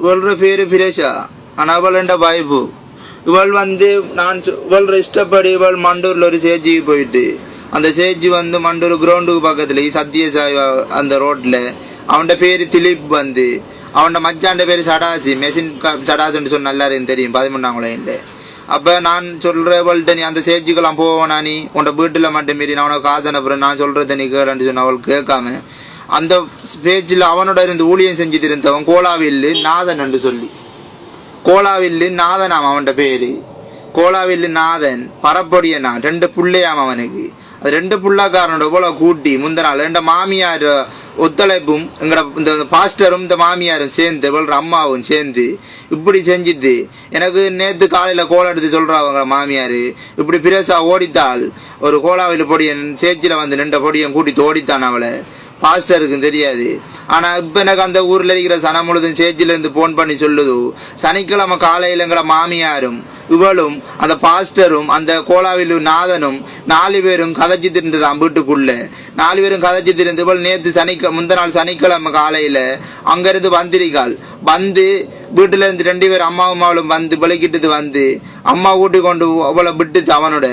இவளோட பேரு பிரேஷா. ஆனா இவள் என்ற வாய்ப்பு இவள் இவள் இஷ்டப்படி இவள் மண்டூர்ல ஒரு சேஜிக்கு போயிட்டு அந்த சேஜி மண்டூர் கிரவுண்டுக்கு பக்கத்துல சத்யசாய் அந்த ரோட்ல அவன் பேரு திலீப் அவன் மச்சாண்ட பேரு சடாசி மெஷின் சடாசுன்னு சொன்ன எல்லாரையும் தெரியும் 13ஆம் லைன்ல. அப்ப நான் சொல்றவள்கிட்ட நீ அந்த சேஜிக்கெல்லாம் போவனா நீ உன்ட வீட்டுல மட்டும் மீறி நான் உனக்கு காசு அனுப்புறேன் நான் சொல்றத நீ கேளன்னு சொன்ன அவள் கேட்காம அந்த பேஜில் அவனோட இருந்து ஊழியம் செஞ்சுட்டு இருந்தவன் கோலாவில்லு நாதன் என்று சொல்லி கோலாவில்லு நாதனாம் அவன் பேரு. கோலாவில்லு நாதன் பரப்பொடியனா 2 புள்ளையாம் அவனுக்கு. அது 2 புள்ளாக்காரனோட போல கூட்டி முந்த நாள் 2 மாமியார் ஒத்துழைப்பும் எங்கட இந்த பாஸ்டரும் இந்த மாமியாரும் சேர்ந்து இவளோட அம்மாவும் சேர்ந்து இப்படி செஞ்சுது. எனக்கு நேற்று காலையில கோலம் எடுத்து சொல்றாங்க மாமியாரு இப்படி பிரேசா ஓடித்தாள் ஒரு கோலாவில் பொடியன் சேச்சில நின்ற பொடியன் கூட்டிட்டு ஓடித்தான் அவளை. பாஸ்டருக்கு தெரியாது. ஆனா இப்ப எனக்கு அந்த ஊர்ல இருக்கிற சனம் முழுதும் சேச்சில இருந்து போன் பண்ணி சொல்லுது சனிக்கிழமை காலையில எங்களை மாமியாரும் இவளும் அந்த பாஸ்டரும் அந்த கோலாவில் நாதனும் 4 பேரும் கதைச்சிட்டு இருந்ததான் வீட்டுக்குள்ள. 4 பேரும் கதைச்சிட்டு இருந்து இவள் நேற்று முந்த நாள் சனிக்கிழமை காலையில அங்க இருந்து வந்திருக்காள். வீட்டுல இருந்து 2 பேர் அம்மாவும் அவளும் விளக்கிட்டு அம்மா கூட்டி கொண்டு அவளை விட்டுச்சு. அவனோட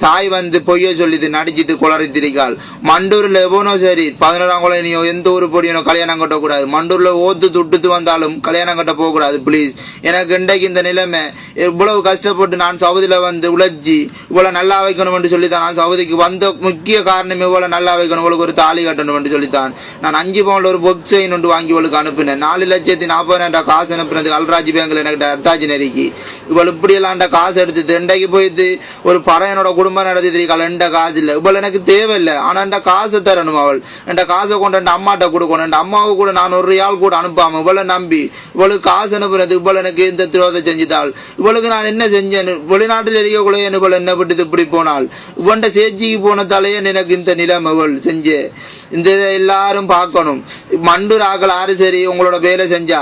தாய் பொய்ய சொல்லிது நடிச்சிட்டு குளறித்திருக்காள். மண்டூர்ல எவனோ சரி 11ஆம் குழந்தையோ எந்த ஒரு பொடியனோ கல்யாணம் கட்டக்கூடாது. மண்டூர்ல ஓத்து துட்டுத்து வந்தாலும் கல்யாணம் கட்ட போக கூடாது பிளீஸ். எனக்கு இன்றைக்கு இந்த நிலைமை இவ்வளவு கஷ்டப்பட்டு நான் சவுதியில உழைச்சி இவ்வளவு நல்லா வைக்கணும் என்று சொல்லித்தான் நான் சவுதிக்கு வந்த முக்கிய காரணம் இவ்வளவு நல்லா வைக்கணும் இவளுக்கு ஒரு தாலி கட்டணும் என்று சொல்லித்தான் நான் 5 பவுன்ல ஒரு பொக் செயின் ஒன்று வாங்கி இவளுக்கு அனுப்பினேன். 4,40,000 காசு அனுப்பினது அல்ராஜ் பேங்க்ல எனக்கு அத்தாஜி நெருக்கி இவள் இப்படி எல்லாம் காசு எடுத்து இன்றைக்கு போயிட்டு ஒரு பறையனோட குடும்பம் நடத்திருக்காள். எந்த காசு இல்ல இவ்வளவு எனக்கு தேவையில்லை. ஆனா என் காசை தரணும். அவள் என் காசை கொண்டு அம்மாட்ட கொடுக்கணும். என் அம்மாவுக்கு கூட நான் 1 ரியால் கூட அனுப்பாம இவ்வளவு நம்பி இவளுக்கு காசு அனுப்புறது இவ்வளவு எனக்கு இந்த திரோதை செஞ்சுதாள். இவளுக்கு நான் என்ன செஞ்சேன் வெளிநாட்டில் எரியக்குள்ள இவள் என்ன விட்டு இப்படி போனாள். இவன்ட சேச்சிக்கு போனதாலேயே எனக்கு இந்த நிலைமை இவள் செஞ்சு இந்த எல்லாரும் பார்க்கணும். மண்டூராக்கள் யாரு சரி உங்களோட வேலை செஞ்சா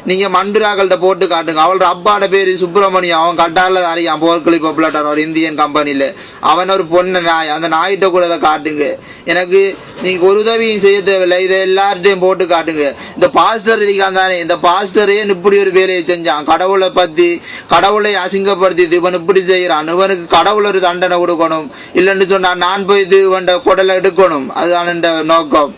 நீங்க மண்டூராக்கள்கிட்ட போட்டு காட்டுங்க. அவளோட அப்பாட பேரு சுப்பிரமணியம். அவன் கட்டார்ல அறியான் போர்க்களி பாப்புலர் ஒரு இந்தியன் கம்பெனில அவன் ஒரு பொண்ணு நாய். அந்த நாய்கிட்ட கூட இதை காட்டுங்க. எனக்கு நீங்க ஒரு உதவியும் செய்ய தேவையில்லை. இதை எல்லார்ட்டையும் போட்டு காட்டுங்க. இந்த பாஸ்டர் இருக்கான் தானே இந்த பாஸ்டரே இப்படி ஒரு வேலையை செஞ்சான். கடவுளை அசிங்கப்படுத்தி இவன் இப்படி செய்யறான். இவனுக்கு கடவுள் ஒரு தண்டனை கொடுக்கணும். இல்லைன்னு சொன்னா நான் போய் இவன் குடலை எடுக்கணும். அதுதான் இந்த நோக்கம்.